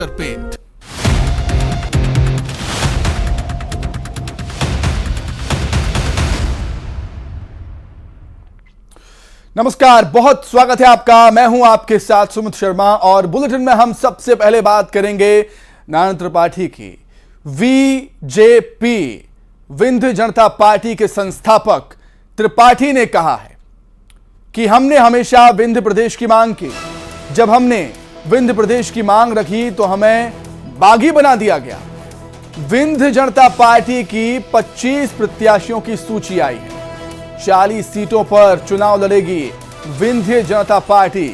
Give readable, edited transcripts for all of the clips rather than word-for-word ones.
Paint. नमस्कार, बहुत स्वागत है आपका। मैं हूं आपके साथ सुमित शर्मा और बुलेटिन में हम सबसे पहले बात करेंगे नारायण त्रिपाठी की। बीजेपी विंध्य जनता पार्टी के संस्थापक त्रिपाठी ने कहा है कि हमने हमेशा विंध्य प्रदेश की मांग की। जब हमने विंध्य प्रदेश की मांग रखी तो हमें बागी बना दिया गया। विंध्य जनता पार्टी की 25 प्रत्याशियों की सूची आई है। 40 सीटों पर चुनाव लड़ेगी विंध्य जनता पार्टी।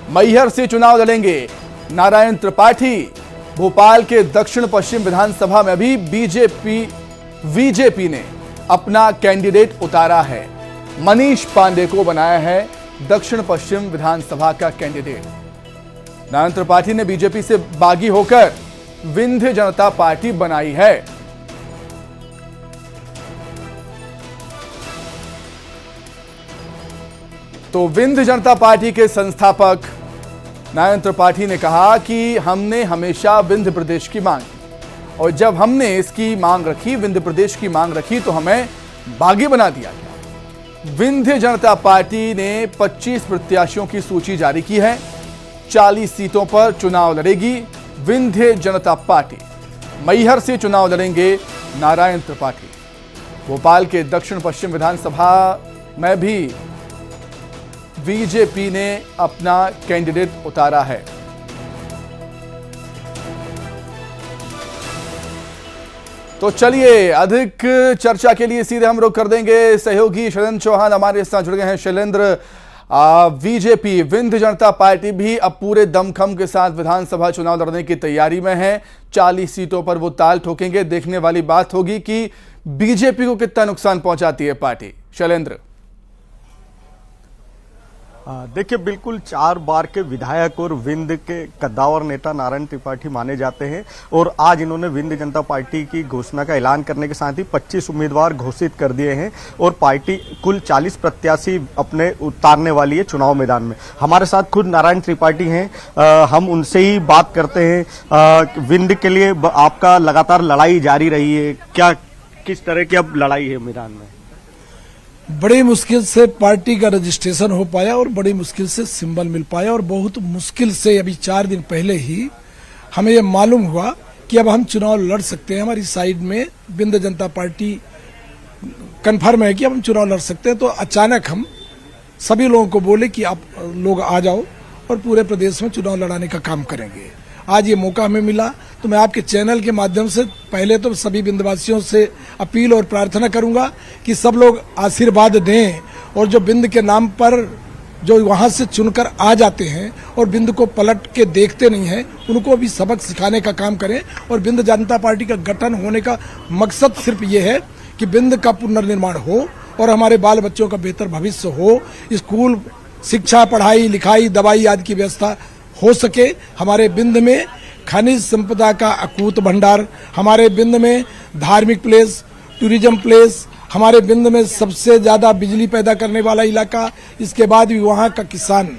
मैहर से चुनाव लड़ेंगे नारायण त्रिपाठी। भोपाल के दक्षिण पश्चिम विधानसभा में भी बीजेपी ने अपना कैंडिडेट उतारा है। मनीष पांडे को बनाया है दक्षिण पश्चिम विधानसभा का कैंडिडेट। नारायण त्रिपाठी ने बीजेपी से बागी होकर विंध्य जनता पार्टी बनाई है। तो विंध्य जनता पार्टी के संस्थापक नारायण त्रिपाठी ने कहा कि हमने हमेशा विंध्य प्रदेश की मांग की और जब हमने इसकी मांग रखी, विंध्य प्रदेश की मांग रखी, तो हमें बागी बना दिया गया। विंध्य जनता पार्टी ने 25 प्रत्याशियों की सूची जारी की है। 40 सीटों पर चुनाव लड़ेगी विंध्य जनता पार्टी। मैहर से चुनाव लड़ेंगे नारायण त्रिपाठी। भोपाल के दक्षिण पश्चिम विधानसभा में भी बीजेपी ने अपना कैंडिडेट उतारा है। तो चलिए, अधिक चर्चा के लिए सीधे हम रुख कर देंगे सहयोगी शैलेंद्र चौहान हमारे साथ जुड़ गए हैं। शैलेंद्र, बीजेपी विंध्य जनता पार्टी भी अब पूरे दमखम के साथ विधानसभा चुनाव लड़ने की तैयारी में है। 40 सीटों पर वो ताल ठोकेंगे। देखने वाली बात होगी कि बीजेपी को कितना नुकसान पहुंचाती है पार्टी। शैलेंद्र, देखिए, बिल्कुल 4 बार के विधायक और विंध्य के कद्दावर नेता नारायण त्रिपाठी माने जाते हैं और आज इन्होंने विंध्य जनता पार्टी की घोषणा का ऐलान करने के साथ ही 25 उम्मीदवार घोषित कर दिए हैं और पार्टी कुल 40 प्रत्याशी अपने उतारने वाली है चुनाव मैदान में। हमारे साथ खुद नारायण त्रिपाठी हैं, हम उनसे ही बात करते हैं। विंध्य के लिए आपका लगातार लड़ाई जारी रही है, क्या किस तरह की अब लड़ाई है मैदान में? बड़ी मुश्किल से पार्टी का रजिस्ट्रेशन हो पाया और बड़ी मुश्किल से सिंबल मिल पाया और बहुत मुश्किल से अभी 4 दिन पहले ही हमें यह मालूम हुआ कि अब हम चुनाव लड़ सकते हैं। हमारी साइड में विंध्य जनता पार्टी कन्फर्म है कि अब हम चुनाव लड़ सकते हैं। तो अचानक हम सभी लोगों को बोले कि आप लोग आ जाओ और पूरे प्रदेश में चुनाव लड़ाने का काम करेंगे। आज ये मौका हमें मिला तो मैं आपके चैनल के माध्यम से पहले तो सभी विंध्यवासियों से अपील और प्रार्थना करूंगा कि सब लोग आशीर्वाद दें और जो विंध्य के नाम पर जो वहां से चुनकर आ जाते हैं और विंध्य को पलट के देखते नहीं हैं, उनको भी सबक सिखाने का काम करें। और विंध्य जनता पार्टी का गठन होने का मकसद सिर्फ ये है कि विंध्य का पुनर्निर्माण हो और हमारे बाल बच्चों का बेहतर भविष्य हो। स्कूल, शिक्षा, पढ़ाई लिखाई, दवाई आदि की व्यवस्था हो सके। हमारे विंध्य में खनिज संपदा का अकूत भंडार, हमारे विंध्य में धार्मिक प्लेस, टूरिज्म प्लेस, हमारे विंध्य में सबसे ज्यादा बिजली पैदा करने वाला इलाका। इसके बाद भी वहाँ का किसान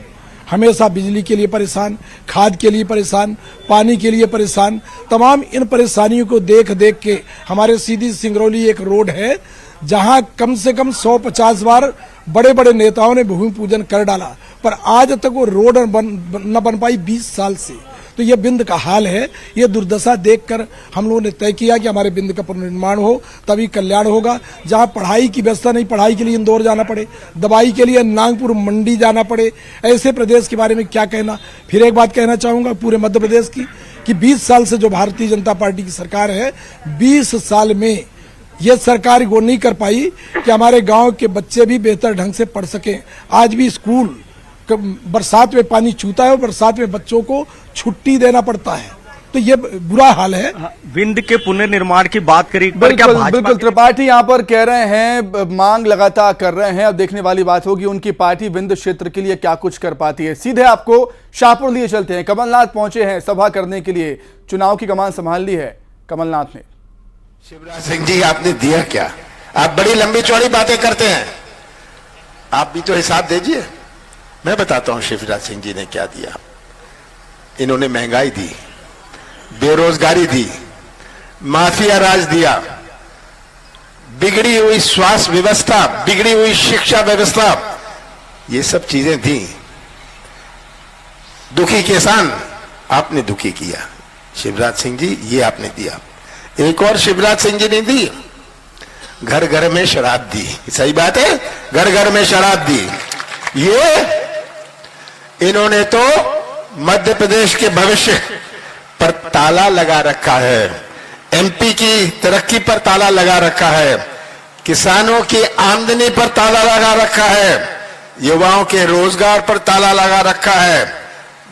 हमेशा बिजली के लिए परेशान, खाद के लिए परेशान, पानी के लिए परेशान। तमाम इन परेशानियों को देख देख के हमारे सीधी सिंगरौली एक रोड है जहां कम से कम 150 बार बड़े बड़े नेताओं ने भूमि पूजन कर डाला, पर आज तक वो रोड न बन पाई 20 साल से। तो ये विंध्य का हाल है। ये दुर्दशा देखकर हम लोगों ने तय किया कि हमारे विंध्य का पुनर्निर्माण हो, तभी कल्याण होगा। जहां पढ़ाई की व्यवस्था नहीं, पढ़ाई के लिए इंदौर जाना पड़े, दवाई के लिए नागपुर मंडी जाना पड़े, ऐसे प्रदेश के बारे में क्या कहना। फिर एक बात कहना चाहूंगा पूरे मध्य प्रदेश की कि 20 साल से जो भारतीय जनता पार्टी की सरकार है, 20 साल में ये सरकार वो नहीं कर पाई कि हमारे गांव के बच्चे भी बेहतर ढंग से पढ़ सकें। आज भी स्कूल बरसात में पानी छूता है और बरसात में बच्चों को छुट्टी देना पड़ता है। तो ये बुरा हाल है। विंध्य के पुनर्निर्माण की बात करी, बिल्कुल त्रिपाठी यहाँ पर कह रहे हैं, मांग लगातार कर रहे हैं। अब देखने वाली बात होगी उनकी पार्टी विंध्य क्षेत्र के लिए क्या कुछ कर पाती है। सीधे आपको शाहपुर लिए चलते हैं। कमलनाथ पहुंचे हैं सभा करने के लिए, चुनाव की कमान संभाल ली है कमलनाथ ने। शिवराज सिंह जी, आपने दिया क्या? आप बड़ी लंबी चौड़ी बातें करते हैं, आप भी तो हिसाब दीजिए। मैं बताता हूं शिवराज सिंह जी ने क्या दिया। इन्होंने महंगाई दी, बेरोजगारी दी, माफिया राज दिया, बिगड़ी हुई स्वास्थ्य व्यवस्था, बिगड़ी हुई शिक्षा व्यवस्था, ये सब चीजें थी। दुखी किसान आपने दुखी किया, शिवराज सिंह जी ये आपने दिया। एक और शिवराज सिंह जी ने दी, घर घर में शराब दी। सही बात है, घर घर में शराब दी। ये इन्होंने तो मध्य प्रदेश के भविष्य पर ताला लगा रखा है, एमपी की तरक्की पर ताला लगा रखा है, किसानों की आमदनी पर ताला लगा रखा है, युवाओं के रोजगार पर ताला लगा रखा है,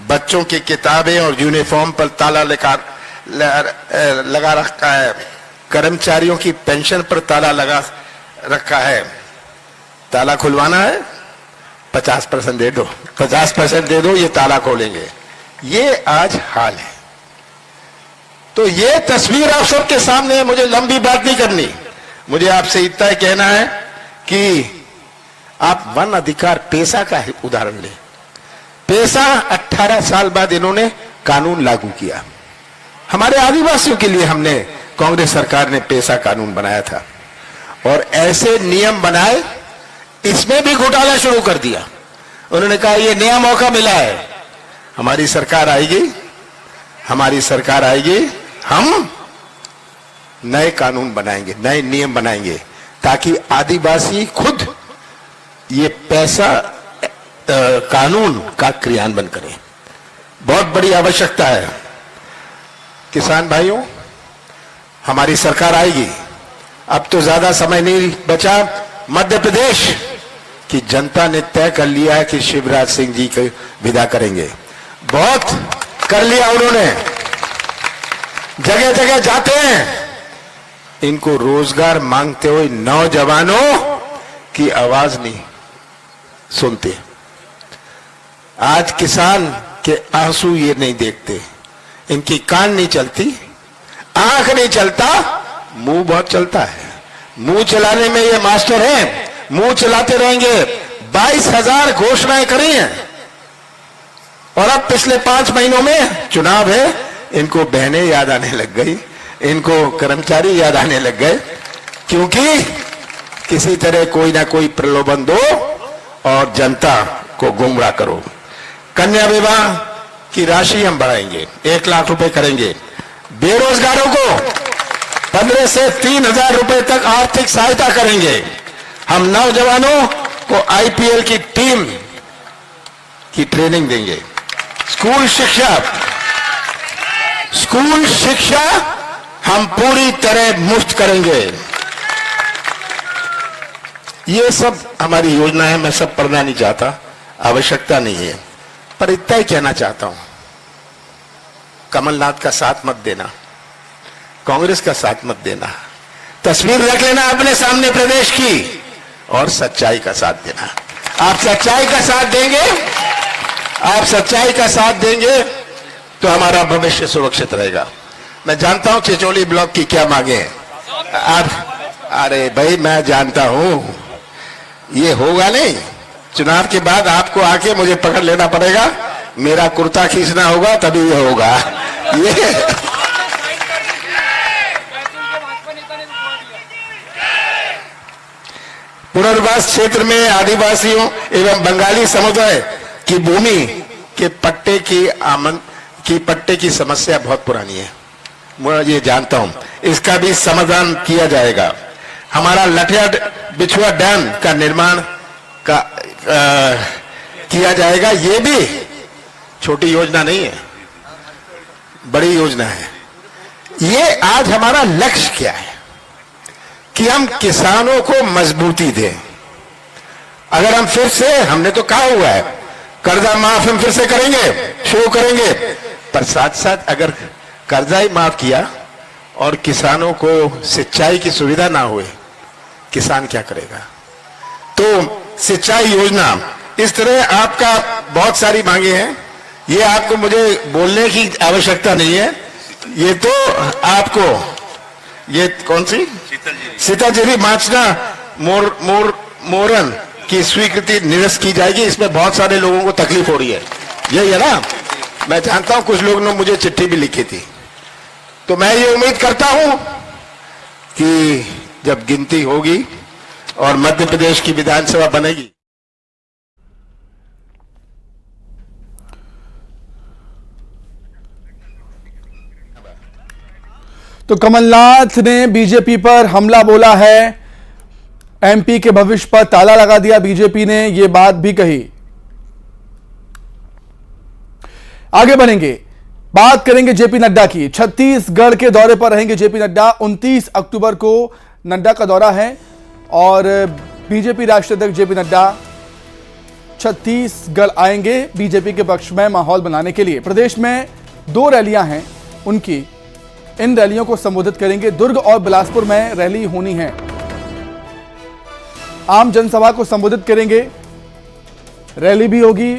बच्चों की किताबें और यूनिफॉर्म पर ताला लगा रखा है, कर्मचारियों की पेंशन पर ताला लगा रखा है। ताला खुलवाना है 50% दे दो, 50% दे दो, ये ताला खोलेंगे। ये आज हाल है। तो ये तस्वीर आप सबके सामने है, मुझे लंबी बात नहीं करनी, मुझे आपसे इतना ही कहना है कि आप वन अधिकार पेशा का उदाहरण लें। पेशा 18 साल बाद इन्होंने कानून लागू किया। हमारे आदिवासियों के लिए हमने, कांग्रेस सरकार ने पेशा कानून बनाया था और ऐसे नियम बनाए, इसमें भी घोटाला शुरू कर दिया। उन्होंने कहा ये नया मौका मिला है, हमारी सरकार आएगी, हमारी सरकार आएगी, हम नए कानून बनाएंगे, नए नियम बनाएंगे ताकि आदिवासी खुद ये पैसा कानून का क्रियान्वयन करें। बहुत बड़ी आवश्यकता है। किसान भाइयों, हमारी सरकार आएगी, अब तो ज्यादा समय नहीं बचा। मध्य प्रदेश की जनता ने तय कर लिया है कि शिवराज सिंह जी को विदा करेंगे। बहुत कर लिया उन्होंने, जगह जगह जाते हैं, इनको रोजगार मांगते हुए नौजवानों की आवाज नहीं सुनते। आज किसान के आंसू ये नहीं देखते, इनकी कान नहीं चलती, आंख नहीं चलता, मुंह बहुत चलता है। मुंह चलाने में ये मास्टर हैं, मुंह चलाते रहेंगे। 22,000 घोषणाएं करी हैं और अब पिछले 5 महीनों में चुनाव है, इनको बहनें याद आने लग गई, इनको कर्मचारी याद आने लग गए, क्योंकि किसी तरह कोई ना कोई प्रलोभन दो और जनता को गुमराह करो। कन्या विवाह की राशि हम बढ़ाएंगे, 1 लाख रुपए करेंगे। बेरोजगारों को 15 से 3,000 रुपए तक आर्थिक सहायता करेंगे। हम नौजवानों को आईपीएल की टीम की ट्रेनिंग देंगे। स्कूल शिक्षा हम पूरी तरह मुफ्त करेंगे। ये सब हमारी योजना है, मैं सब पढ़ना नहीं चाहता, आवश्यकता नहीं है, पर इतना ही कहना चाहता हूं, कमलनाथ का साथ मत देना, कांग्रेस का साथ मत देना, तस्वीर रख लेना अपने सामने प्रदेश की और सच्चाई का साथ देना। आप सच्चाई का साथ देंगे, आप सच्चाई का साथ देंगे तो हमारा भविष्य सुरक्षित रहेगा। मैं जानता हूं चिचोली ब्लॉक की क्या मांगे हैं आप, अरे भाई मैं जानता हूं ये होगा नहीं, चुनाव के बाद आपको आके मुझे पकड़ लेना पड़ेगा, मेरा कुर्ता खींचना होगा तभी ये होगा। ये पुनर्वास क्षेत्र में आदिवासियों एवं बंगाली समुदाय की भूमि के पट्टे की समस्या बहुत पुरानी है, मैं ये जानता हूं, इसका भी समाधान किया जाएगा। हमारा लठिया बिछुआ डैम का निर्माण किया जाएगा। ये भी छोटी योजना नहीं है, बड़ी योजना है। ये आज हमारा लक्ष्य क्या है कि हम किसानों को मजबूती दें। अगर हम फिर से, हमने तो कहा हुआ है कर्जा माफ हम फिर से करेंगे, शुरू करेंगे, पर साथ साथ अगर कर्जा ही माफ किया और किसानों को सिंचाई की सुविधा ना हुए, किसान क्या करेगा? तो सिंचाई योजना, इस तरह आपका बहुत सारी मांगे हैं, ये आपको मुझे बोलने की आवश्यकता नहीं है, ये तो आपको, ये कौन सी सीताजिरी माचना मोरन की स्वीकृति निरस्त की जाएगी। इसमें बहुत सारे लोगों को तकलीफ हो रही है, यही है ना? मैं जानता हूं कुछ लोगों ने मुझे चिट्ठी भी लिखी थी, तो मैं ये उम्मीद करता हूं कि जब गिनती होगी और मध्य प्रदेश की विधानसभा बनेगी, तो कमलनाथ ने बीजेपी पर हमला बोला है, एमपी के भविष्य पर ताला लगा दिया बीजेपी ने, यह बात भी कही। आगे बढ़ेंगे, बात करेंगे जेपी नड्डा की। छत्तीसगढ़ के दौरे पर रहेंगे जेपी नड्डा। 29 अक्टूबर को नड्डा का दौरा है और बीजेपी राष्ट्रीय अध्यक्ष जेपी नड्डा छत्तीसगढ़ आएंगे बीजेपी के पक्ष में माहौल बनाने के लिए। प्रदेश में 2 रैलियां हैं उनकी, इन रैलियों को संबोधित करेंगे। दुर्ग और बिलासपुर में रैली होनी है, आम जनसभा को संबोधित करेंगे, रैली भी होगी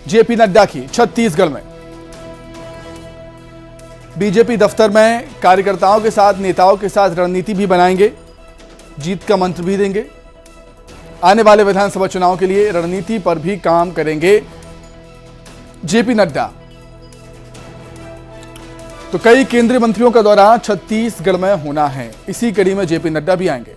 जेपी नड्डा की छत्तीसगढ़ में। बीजेपी दफ्तर में कार्यकर्ताओं के साथ, नेताओं के साथ रणनीति भी बनाएंगे, जीत का मंत्र भी देंगे। आने वाले विधानसभा चुनाव के लिए रणनीति पर भी काम करेंगे जेपी नड्डा। तो कई केंद्रीय मंत्रियों का दौरा छत्तीसगढ़ में होना है, इसी कड़ी में जेपी नड्डा भी आएंगे।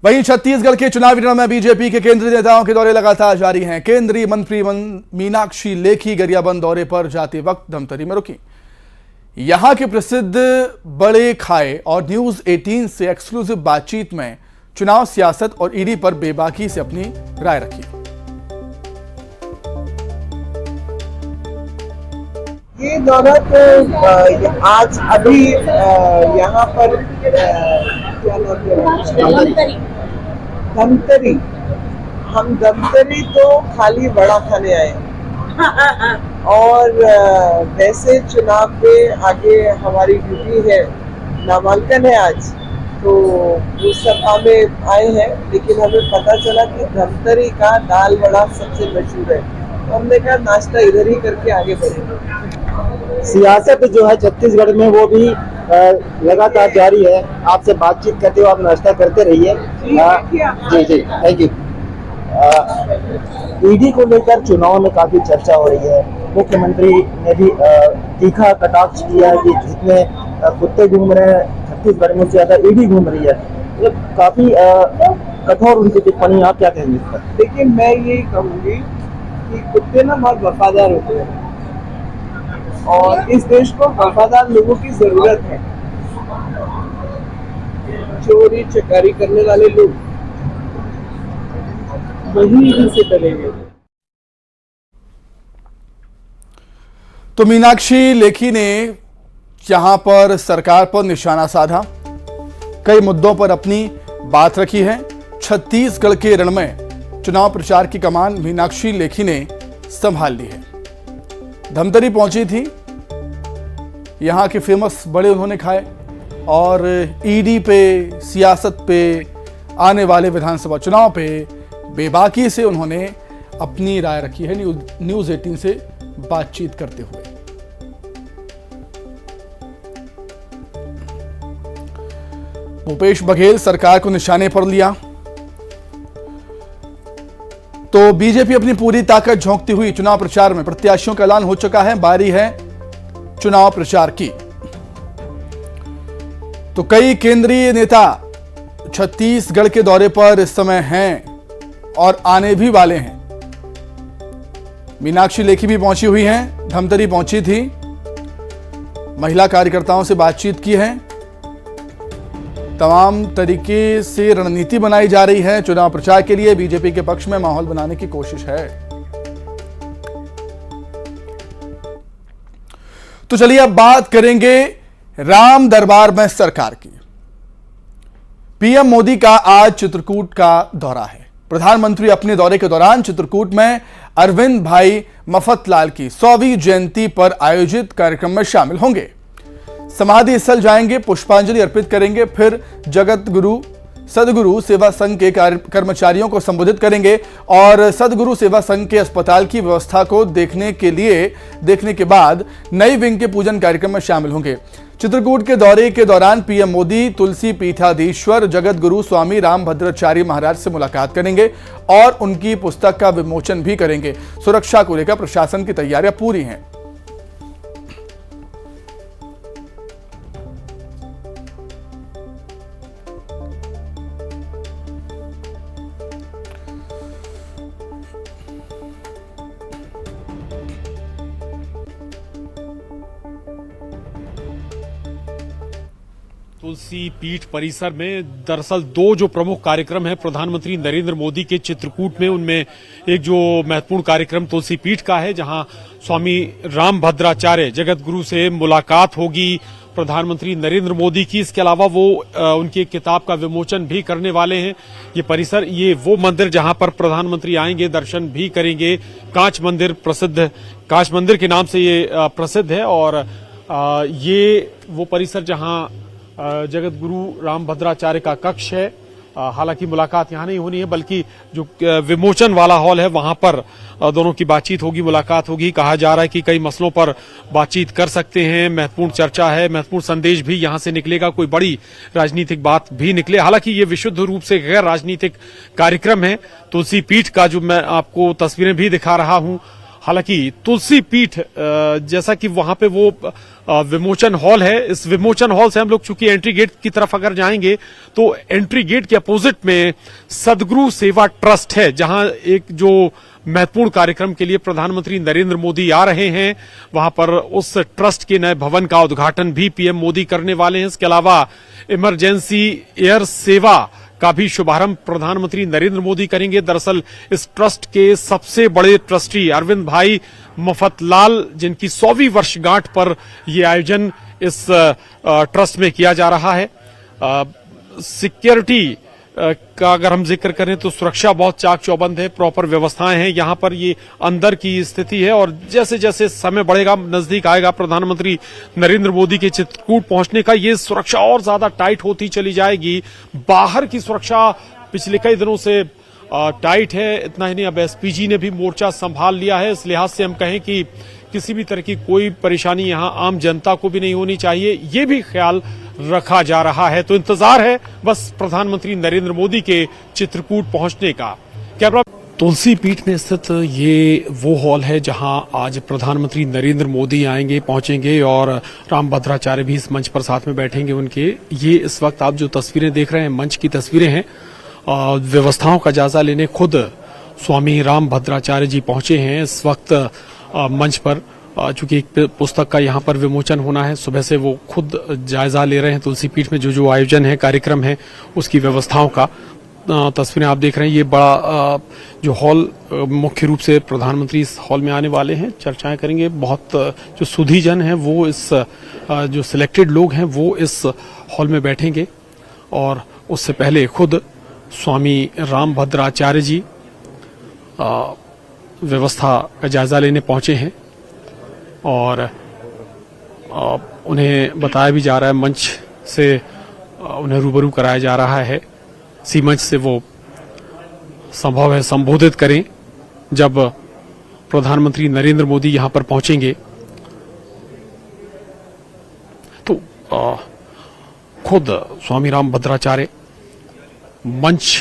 वहीं छत्तीसगढ़ के चुनावी रण में बीजेपी के केंद्रीय नेताओं के दौरे लगातार जारी हैं। केंद्रीय मंत्री मीनाक्षी लेखी गरियाबंद दौरे पर जाते वक्त धमतरी में रुकी। यहां के प्रसिद्ध बड़े खाए और न्यूज 18 से एक्सक्लूसिव बातचीत में चुनाव सियासत और ईडी पर बेबाकी से अपनी राय रखी। ये दौरा तो आज अभी यहाँ पर क्या नाम है, धमतरी, हम धमतरी तो खाली वड़ा खाने आए और वैसे चुनाव पे आगे हमारी ड्यूटी है, नामांकन है आज, तो उस सभा में आए हैं। लेकिन हमें पता चला कि धमतरी का दाल वड़ा सबसे मशहूर है, तो हमने कहा नाश्ता इधर ही करके आगे बढ़ेंगे। सियासत जो है छत्तीसगढ़ में वो भी लगातार जारी है। आपसे बातचीत करते हुए आप नाश्ता करते रहिए। जी जी, थैंक यू। ईडी को लेकर चुनाव में काफी चर्चा हो रही है। मुख्यमंत्री ने भी तीखा कटाक्ष किया कि जितने कुत्ते घूम रहे हैं छत्तीसगढ़ में ज्यादा ईडी घूम रही है। ये काफी कठोर उनकी टिप्पणी, आप क्या कहेंगे इस पर? देखिए, मैं यही कहूंगी कि कुत्ते ना बहुत वफादार होते हैं और इस देश को वफादार लोगों की जरूरत है। चोरी चकारी करने वाले लोग वही इनसे डरेंगे। तो मीनाक्षी लेखी ने यहां पर सरकार पर निशाना साधा, कई मुद्दों पर अपनी बात रखी है। छत्तीसगढ़ के रण में चुनाव प्रचार की कमान मीनाक्षी लेखी ने संभाल ली है। धमतरी पहुंची थी, यहां के फेमस बड़े उन्होंने खाए और ईडी पे, सियासत पे, आने वाले विधानसभा चुनाव पे बेबाकी से उन्होंने अपनी राय रखी है न्यूज 18 से बातचीत करते हुए। भूपेश बघेल सरकार को निशाने पर लिया तो बीजेपी अपनी पूरी ताकत झोंकती हुई चुनाव प्रचार में। प्रत्याशियों का ऐलान हो चुका है, बारी है चुनाव प्रचार की। तो कई केंद्रीय नेता छत्तीसगढ़ के दौरे पर इस समय हैं और आने भी वाले हैं। मीनाक्षी लेखी भी पहुंची हुई हैं, धमतरी पहुंची थी, महिला कार्यकर्ताओं से बातचीत की है। तमाम तरीके से रणनीति बनाई जा रही है चुनाव प्रचार के लिए, बीजेपी के पक्ष में माहौल बनाने की कोशिश है। तो चलिए अब बात करेंगे राम दरबार में सरकार की। पीएम मोदी का आज चित्रकूट का दौरा है। प्रधानमंत्री अपने दौरे के दौरान चित्रकूट में अरविंद भाई मफतलाल की 100वीं जयंती पर आयोजित कार्यक्रम में शामिल होंगे। समाधि स्थल जाएंगे, पुष्पांजलि अर्पित करेंगे, फिर जगत गुरु सदगुरु सेवा संघ के कर्मचारियों को संबोधित करेंगे और सदगुरु सेवा संघ के अस्पताल की व्यवस्था को देखने के बाद नई विंग के पूजन कार्यक्रम में शामिल होंगे। चित्रकूट के दौरे के दौरान पीएम मोदी तुलसी पीठाधीश्वर जगत गुरु स्वामी रामभद्राचार्य महाराज से मुलाकात करेंगे और उनकी पुस्तक का विमोचन भी करेंगे। सुरक्षा को लेकर प्रशासन की तैयारियां पूरी हैं। तुलसी पीठ परिसर में दरअसल दो जो प्रमुख कार्यक्रम हैं प्रधानमंत्री नरेंद्र मोदी के चित्रकूट में, उनमें एक जो महत्वपूर्ण कार्यक्रम तुलसी पीठ का है जहां स्वामी रामभद्राचार्य जगत गुरु से मुलाकात होगी प्रधानमंत्री नरेंद्र मोदी की। इसके अलावा वो उनकी किताब का विमोचन भी करने वाले हैं। ये परिसर, ये वो मंदिर जहां पर प्रधानमंत्री आएंगे, दर्शन भी करेंगे। कांच मंदिर प्रसिद्ध, कांच मंदिर के नाम से ये प्रसिद्ध है और ये वो परिसर जहां जगत गुरु रामभद्राचार्य का कक्ष है। हालांकि मुलाकात यहां नहीं होनी है बल्कि जो विमोचन वाला हॉल है वहां पर दोनों की बातचीत होगी, मुलाकात होगी। कहा जा रहा है कि कई मसलों पर बातचीत कर सकते हैं, महत्वपूर्ण चर्चा है, महत्वपूर्ण संदेश भी यहां से निकलेगा, कोई बड़ी राजनीतिक बात भी निकले। हालांकि ये विशुद्ध रूप से गैर राजनीतिक कार्यक्रम है। तुलसी पीठ का जो मैं आपको तस्वीरें भी दिखा रहा हूं, हालांकि तुलसी पीठ जैसा कि वहां पे वो विमोचन हॉल है, इस विमोचन हॉल से हम लोग चूंकि एंट्री गेट की तरफ अगर जाएंगे तो एंट्री गेट के अपोजिट में सदगुरु सेवा ट्रस्ट है जहां एक जो महत्वपूर्ण कार्यक्रम के लिए प्रधानमंत्री नरेंद्र मोदी आ रहे हैं, वहां पर उस ट्रस्ट के नए भवन का उद्घाटन भी पीएम मोदी करने वाले हैं। इसके अलावा इमरजेंसी एयर सेवा का भी शुभारंभ प्रधानमंत्री नरेंद्र मोदी करेंगे। दरअसल इस ट्रस्ट के सबसे बड़े ट्रस्टी अरविंद भाई मफतलाल, जिनकी 100वीं वर्षगांठ पर यह आयोजन इस ट्रस्ट में किया जा रहा है। सिक्योरिटी का अगर हम जिक्र करें तो सुरक्षा बहुत चाक चौबंद है, प्रॉपर व्यवस्थाएं हैं यहां पर। ये अंदर की स्थिति है और जैसे जैसे समय बढ़ेगा, नजदीक आएगा प्रधानमंत्री नरेंद्र मोदी के चित्रकूट पहुंचने का, ये सुरक्षा और ज्यादा टाइट होती चली जाएगी। बाहर की सुरक्षा पिछले कई दिनों से टाइट है। इतना ही नहीं, अब एसपीजी ने भी मोर्चा संभाल लिया है। इस लिहाज से हम कहें कि किसी भी तरह की कोई परेशानी यहां आम जनता को भी नहीं होनी चाहिए, ये भी ख्याल रखा जा रहा है। तो इंतजार है बस प्रधानमंत्री नरेंद्र मोदी के चित्रकूट पहुंचने का। कैमरा तुलसी पीठ में स्थित ये वो हॉल है जहां आज प्रधानमंत्री नरेंद्र मोदी आएंगे, पहुंचेंगे और रामभद्राचार्य भी इस मंच पर साथ में बैठेंगे उनके। ये इस वक्त आप जो तस्वीरें देख रहे हैं मंच की तस्वीरें हैं। व्यवस्थाओं का जायजा लेने खुद स्वामी रामभद्राचार्य जी पहुंचे हैं इस वक्त मंच पर। चूंकि एक पुस्तक का यहाँ पर विमोचन होना है, सुबह से वो खुद जायजा ले रहे हैं तुलसी पीठ में जो आयोजन है, कार्यक्रम है, उसकी व्यवस्थाओं का। तस्वीरें आप देख रहे हैं। ये बड़ा जो हॉल, मुख्य रूप से प्रधानमंत्री इस हॉल में आने वाले हैं, चर्चाएं करेंगे। बहुत जो सुधीजन हैं वो इस जो सिलेक्टेड लोग हैं वो इस हॉल में बैठेंगे और उससे पहले खुद स्वामी रामभद्राचार्य जी व्यवस्था का जायजा लेने पहुंचे हैं और उन्हें बताया भी जा रहा है, मंच से उन्हें रूबरू कराया जा रहा है। सी मंच से वो संभव है संबोधित करें जब प्रधानमंत्री नरेंद्र मोदी यहां पर पहुंचेंगे। तो खुद स्वामी रामभद्राचार्य मंच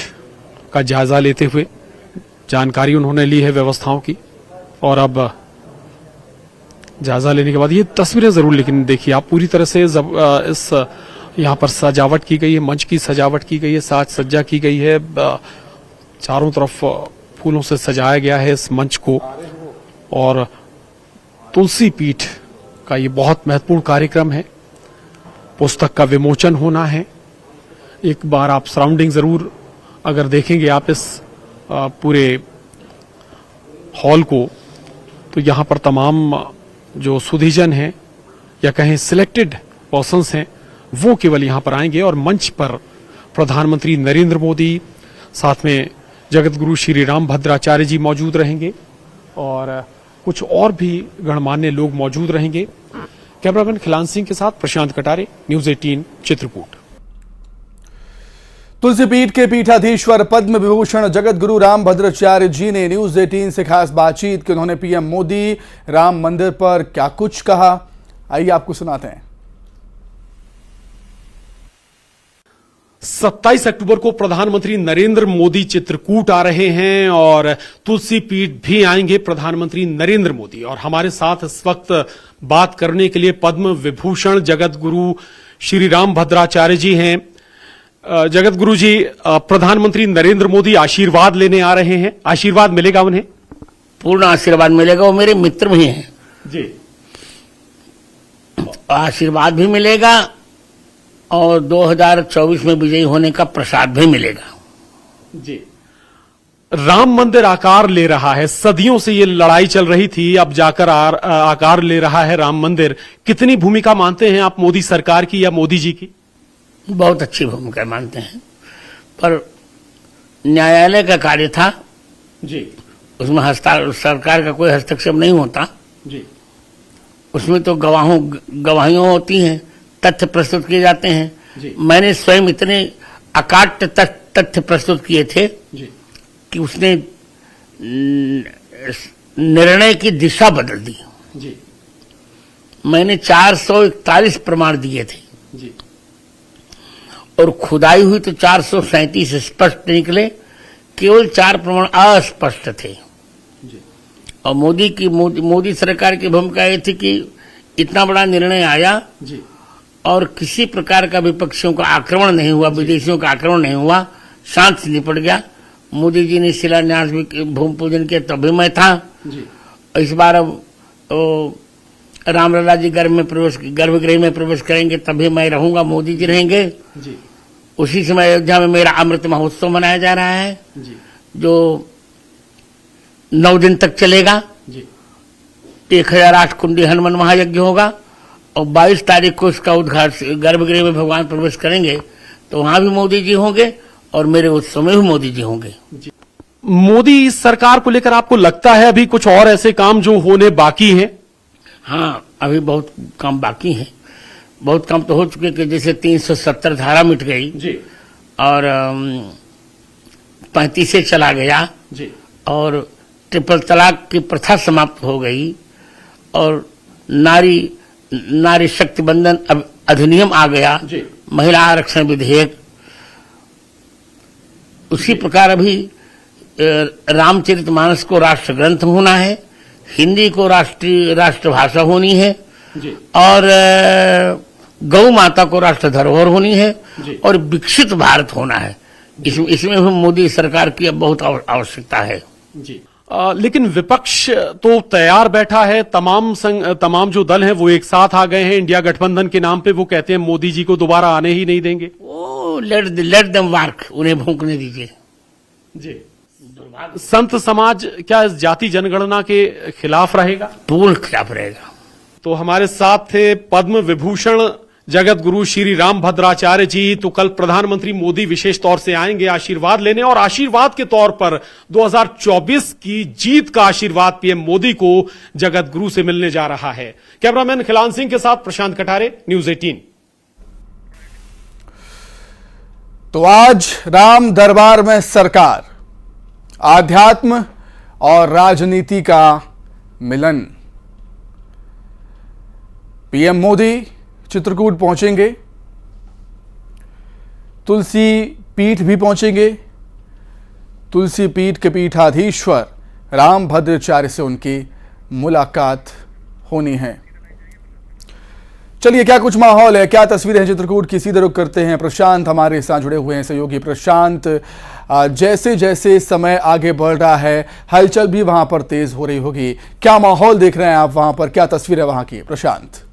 का जायजा लेते हुए जानकारी उन्होंने ली है व्यवस्थाओं की और अब जायजा लेने के बाद ये तस्वीरें जरूर लेकिन देखिए आप पूरी तरह से इस यहाँ पर सजावट की गई है, मंच की सजावट की गई है, साज सज्जा की गई है, चारों तरफ फूलों से सजाया गया है इस मंच को। और तुलसी पीठ का ये बहुत महत्वपूर्ण कार्यक्रम है, पुस्तक का विमोचन होना है। एक बार आप सराउंडिंग जरूर अगर देखेंगे आप इस पूरे हॉल को, तो यहाँ पर तमाम जो सुधीजन हैं या कहें सिलेक्टेड पर्सन्स हैं वो केवल यहाँ पर आएंगे और मंच पर प्रधानमंत्री नरेंद्र मोदी, साथ में जगत गुरु श्री रामभद्राचार्य जी मौजूद रहेंगे और कुछ और भी गणमान्य लोग मौजूद रहेंगे। कैमरामैन खिलान सिंह के साथ प्रशांत कटारे, न्यूज़ 18 चित्रकूट। तुलसीपीठ के पीठाधीश्वर पद्म विभूषण जगत गुरु राम भद्राचार्य जी ने न्यूज 18 से खास बातचीत की। उन्होंने पीएम मोदी राम मंदिर पर क्या कुछ कहा, आइए आपको सुनाते हैं। 27 अक्टूबर को प्रधानमंत्री नरेंद्र मोदी चित्रकूट आ रहे हैं और तुलसी पीठ भी आएंगे प्रधानमंत्री नरेंद्र मोदी। और हमारे साथ इस वक्त बात करने के लिए पद्म विभूषण जगत गुरु श्री राम भद्राचार्य जी हैं। जगत गुरु जी, प्रधानमंत्री नरेंद्र मोदी आशीर्वाद लेने आ रहे हैं, आशीर्वाद मिलेगा उन्हें? पूर्ण आशीर्वाद मिलेगा, वो मेरे मित्र भी हैं जी। आशीर्वाद भी मिलेगा और 2024 में विजयी होने का प्रसाद भी मिलेगा जी। राम मंदिर आकार ले रहा है, सदियों से ये लड़ाई चल रही थी, अब जाकर आकार ले रहा है राम मंदिर। कितनी भूमिका मानते हैं आप मोदी सरकार की या मोदी जी की? बहुत अच्छी भूमिका मानते हैं, पर न्यायालय का कार्य था जी, उसमें सरकार का कोई हस्तक्षेप नहीं होता जी। उसमें तो गवाहियां होती हैं, तथ्य प्रस्तुत किए जाते हैं जी। मैंने स्वयं इतने अकाट्य तथ्य प्रस्तुत किए थे जी। कि उसने निर्णय की दिशा बदल दी जी। मैंने 441 प्रमाण दिए थे जी। और खुदाई हुई तो 437 स्पष्ट निकले, केवल 4 प्रमाण अस्पष्ट थे जी। और मोदी सरकार की भूमिका ये थी कि इतना बड़ा निर्णय आया जी। और किसी प्रकार का विपक्षियों का आक्रमण नहीं हुआ, विदेशियों का आक्रमण नहीं हुआ, शांत से निपट गया। मोदी जी ने शिलान्यास भी भूमि पूजन किया, तभी मैं था जी। इस बार अब रामलला जी गर्भगृह में प्रवेश करेंगे, तभी मैं रहूंगा, मोदी जी रहेंगे जी। उसी समय अयोध्या में मेरा अमृत महोत्सव मनाया जा रहा है जी। जो 9 दिन तक चलेगा जी। 1008 कुंडी हनुमान महायज्ञ होगा और 22 तारीख को इसका उद्घाटन, गर्भगृह में भगवान प्रवेश करेंगे तो वहां भी मोदी जी होंगे और मेरे उत्सव में भी मोदी जी होंगे। मोदी सरकार को लेकर आपको लगता है अभी कुछ और ऐसे काम जो होने बाकी हैं? हाँ, अभी बहुत काम बाकी है, बहुत काम तो हो चुके कि जैसे 370 धारा मिट गई जी। और 35 से चला गया जी। और ट्रिपल तलाक की प्रथा समाप्त हो गई और नारी शक्ति बंधन अधिनियम आ गया जी। महिला आरक्षण विधेयक। उसी प्रकार अभी रामचरितमानस को राष्ट्र ग्रंथ होना है, हिंदी को राष्ट्रभाषा होनी है जी। और गौ माता को राष्ट्र धरोहर होनी है जी। और विकसित भारत होना है। इसमें भी मोदी सरकार की अब बहुत आवश्यकता है जी। लेकिन विपक्ष तो तैयार बैठा है, तमाम जो दल हैं वो एक साथ आ गए हैं इंडिया गठबंधन के नाम पे। वो कहते हैं मोदी जी को दोबारा आने ही नहीं देंगे। वो लेट देम वर्क, उन्हें भूखने दीजिए जी। संत समाज क्या इस जाति जनगणना के खिलाफ रहेगा? पूर्ण खिलाफ रहेगा। तो हमारे साथ थे पद्म विभूषण जगत गुरु श्री राम भद्राचार्य जी। तो कल प्रधानमंत्री मोदी विशेष तौर से आएंगे आशीर्वाद लेने और आशीर्वाद के तौर पर 2024 की जीत का आशीर्वाद पीएम मोदी को जगत गुरु से मिलने जा रहा है। कैमरामैन खिलान सिंह के साथ प्रशांत कटारे, न्यूज 18। तो आज राम दरबार में सरकार, आध्यात्म और राजनीति का मिलन। पीएम मोदी चित्रकूट पहुंचेंगे, तुलसी पीठ भी पहुंचेंगे। तुलसी पीठ के पीठाधीश्वर राम भद्राचार्य से उनकी मुलाकात होनी है। चलिए, क्या कुछ माहौल है, क्या तस्वीरें हैं चित्रकूट की, सीधे रुख करते हैं। प्रशांत हमारे साथ जुड़े हुए हैं, सहयोगी प्रशांत। जैसे जैसे समय आगे बढ़ रहा है, हलचल भी वहां पर तेज हो रही होगी। क्या माहौल देख रहे हैं आप वहां पर, क्या तस्वीर है वहां की, प्रशांत?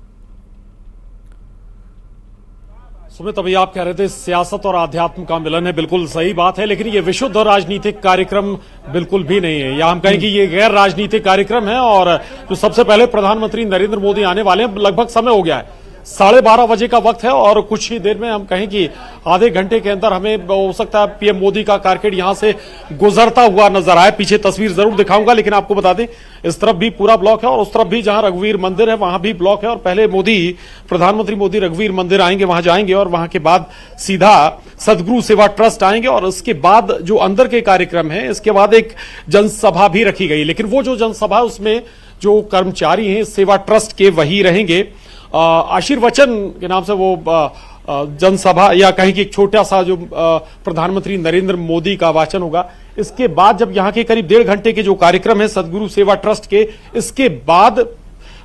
सुमित, अभी आप कह रहे थे सियासत और आध्यात्म का मिलन है, बिल्कुल सही बात है, लेकिन ये विशुद्ध राजनीतिक कार्यक्रम बिल्कुल भी नहीं है। या हम कहें कि ये गैर राजनीतिक कार्यक्रम है और जो सबसे पहले प्रधानमंत्री नरेंद्र मोदी आने वाले हैं, लगभग समय हो गया है, 12:30 बजे का वक्त है और कुछ ही देर में हम कहें कि आधे घंटे के अंदर हमें हो सकता है पीएम मोदी का कारकेड यहां से गुजरता हुआ नजर आए। पीछे तस्वीर जरूर दिखाऊंगा, लेकिन आपको बता दें इस तरफ भी पूरा ब्लॉक है और उस तरफ भी जहां रघुवीर मंदिर है वहां भी ब्लॉक है। और पहले प्रधानमंत्री मोदी रघुवीर मंदिर आएंगे, वहां जाएंगे और वहां के बाद सीधा सदगुरु सेवा ट्रस्ट आएंगे और उसके बाद जो अंदर के कार्यक्रम है, इसके बाद एक जनसभा भी रखी गई। लेकिन वो जो जनसभा उसमें जो कर्मचारी हैं सेवा ट्रस्ट के वही रहेंगे। आशीर्वचन के नाम से वो जनसभा या कहीं कि एक छोटा सा जो प्रधानमंत्री नरेंद्र मोदी का वाचन होगा। इसके बाद जब यहाँ के करीब 1.5 घंटे के जो कार्यक्रम है सदगुरु सेवा ट्रस्ट के, इसके बाद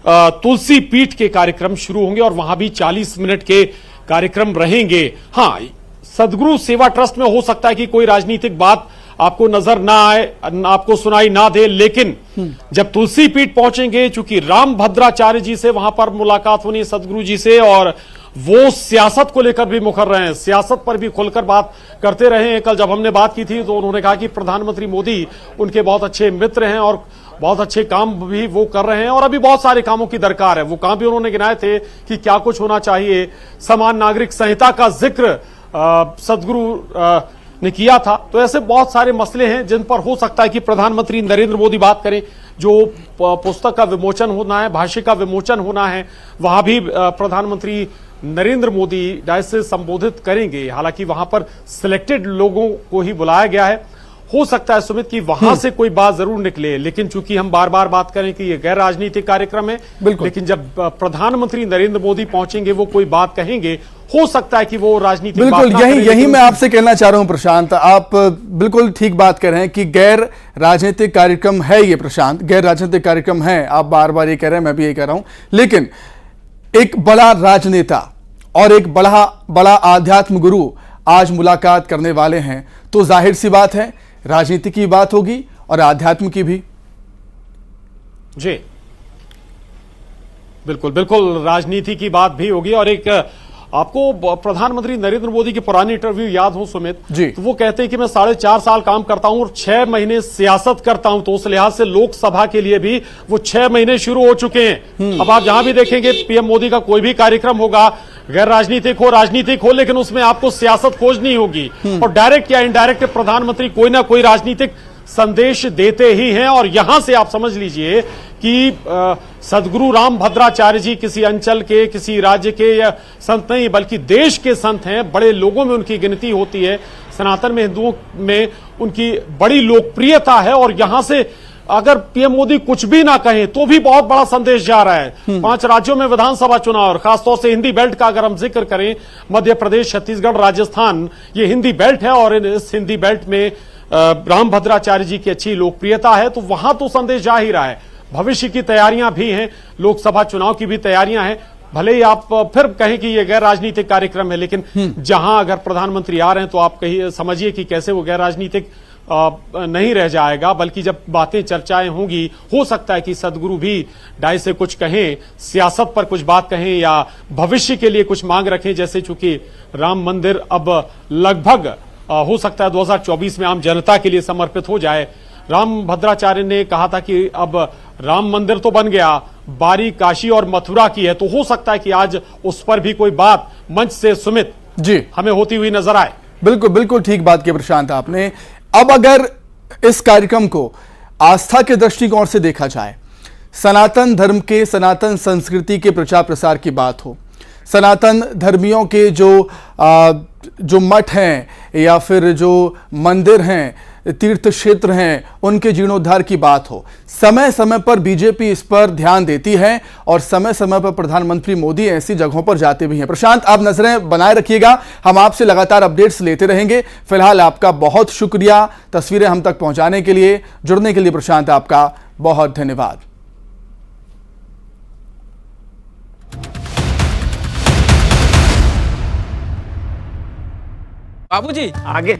तुलसी पीठ के कार्यक्रम शुरू होंगे और वहां भी 40 मिनट के कार्यक्रम रहेंगे। हाँ, सदगुरु सेवा ट्रस्ट में हो सकता है कि कोई राजनीतिक बात आपको नजर ना आए, आपको सुनाई ना दे, लेकिन जब तुलसी पीठ पहुंचेंगे, चूंकि राम भद्राचार्य जी से वहां पर मुलाकात होनी है सदगुरु जी से, और वो सियासत को लेकर भी मुखर रहे हैं, सियासत पर भी खुलकर बात करते रहे हैं। कल जब हमने बात की थी तो उन्होंने कहा कि प्रधानमंत्री मोदी उनके बहुत अच्छे मित्र हैं और बहुत अच्छे काम भी वो कर रहे हैं और अभी बहुत सारे कामों की दरकार है। वो काम भी उन्होंने गिनाए थे कि क्या कुछ होना चाहिए। समान नागरिक संहिता का जिक्र सदगुरु ने किया था। तो ऐसे बहुत सारे मसले हैं जिन पर हो सकता है कि प्रधानमंत्री नरेंद्र मोदी बात करें। जो पुस्तक का विमोचन होना है, भाष्य का विमोचन होना है, वहां भी प्रधानमंत्री नरेंद्र मोदी डायस से संबोधित करेंगे। हालांकि वहां पर सिलेक्टेड लोगों को ही बुलाया गया है। हो सकता है सुमित कि वहां से कोई बात जरूर निकले, लेकिन चूंकि हम बार बार बात करें कि यह गैर राजनीतिक कार्यक्रम है, लेकिन जब प्रधानमंत्री नरेंद्र मोदी पहुंचेंगे वो कोई बात कहेंगे, हो सकता है कि वो राजनीतिक बिल्कुल यही मैं आपसे कहना चाह रहा हूं प्रशांत। आप बिल्कुल ठीक बात कर रहे हैं कि गैर राजनीतिक कार्यक्रम है ये प्रशांत, गैर राजनीतिक कार्यक्रम है। आप बार बार ये कह रहे हैं, मैं भी ये कह रहा हूं, लेकिन एक बड़ा राजनेता और एक बड़ा आध्यात्म गुरु आज मुलाकात करने वाले हैं, तो जाहिर सी बात है राजनीति की बात होगी और आध्यात्म की भी। जी बिल्कुल बिल्कुल, राजनीति की बात भी होगी। और एक आपको प्रधानमंत्री नरेंद्र मोदी के पुराने इंटरव्यू याद हो सुमित जी, तो वो कहते हैं कि मैं 4.5 साल काम करता हूं और 6 महीने सियासत करता हूं। तो उस लिहाज से लोकसभा के लिए भी वो 6 महीने शुरू हो चुके हैं। अब आप जहां भी देखेंगे पीएम मोदी का कोई भी कार्यक्रम होगा, गैर राजनीतिक हो राजनीतिक हो, लेकिन उसमें आपको सियासत खोजनी होगी और डायरेक्ट या इनडायरेक्ट प्रधानमंत्री कोई ना कोई राजनीतिक संदेश देते ही हैं। और यहां से आप समझ लीजिए कि सदगुरु राम भद्राचार्य जी किसी अंचल के, किसी राज्य के या संत नहीं, बल्कि देश के संत हैं। बड़े लोगों में उनकी गिनती होती है। सनातन में, हिंदुओं में उनकी बड़ी लोकप्रियता है और यहां से अगर पीएम मोदी कुछ भी ना कहें तो भी बहुत बड़ा संदेश जा रहा है। 5 राज्यों में विधानसभा चुनाव और खासतौर से हिंदी बेल्ट का अगर हम जिक्र करें, मध्य प्रदेश, छत्तीसगढ़, राजस्थान, ये हिंदी बेल्ट है और इस हिंदी बेल्ट में राम भद्राचार्य जी की अच्छी लोकप्रियता है। तो वहां तो संदेश जा ही रहा है। भविष्य की तैयारियां भी हैं, लोकसभा चुनाव की भी तैयारियां हैं। भले ही आप फिर कहें कि ये गैर राजनीतिक कार्यक्रम है, लेकिन जहां अगर प्रधानमंत्री आ रहे हैं तो आप कहिए, समझिए कि कैसे वो गैर राजनीतिक नहीं रह जाएगा। बल्कि जब बातें चर्चाएं होंगी, हो सकता है कि सदगुरु भी डाई से कुछ कहें, सियासत पर कुछ बात कहें या भविष्य के लिए कुछ मांग रखें। जैसे चूंकि राम मंदिर अब लगभग हो सकता है 2024 में आम जनता के लिए समर्पित हो जाए। राम भद्राचार्य ने कहा था कि अब राम मंदिर तो बन गया, बारी काशी और मथुरा की है। तो हो सकता है कि आज उस पर भी कोई बात मंच से सुमित जी हमें होती हुई नजर आए। बिल्कुल बिल्कुल ठीक बात की प्रशांत आपने। अब अगर इस कार्यक्रम को आस्था के दृष्टिकोण से देखा जाए, सनातन धर्म के, सनातन संस्कृति के प्रचार प्रसार की बात हो, सनातन धर्मियों के जो मठ हैं या फिर जो मंदिर हैं, तीर्थ क्षेत्र हैं, उनके जीर्णोद्धार की बात हो, समय समय पर बीजेपी इस पर ध्यान देती है और समय समय पर प्रधानमंत्री मोदी ऐसी जगहों पर जाते भी हैं। प्रशांत, आप नजरें बनाए रखिएगा, हम आपसे लगातार अपडेट्स लेते रहेंगे। फिलहाल आपका बहुत शुक्रिया तस्वीरें हम तक पहुंचाने के लिए, जुड़ने के लिए प्रशांत आपका बहुत धन्यवाद। बाबूजी आगे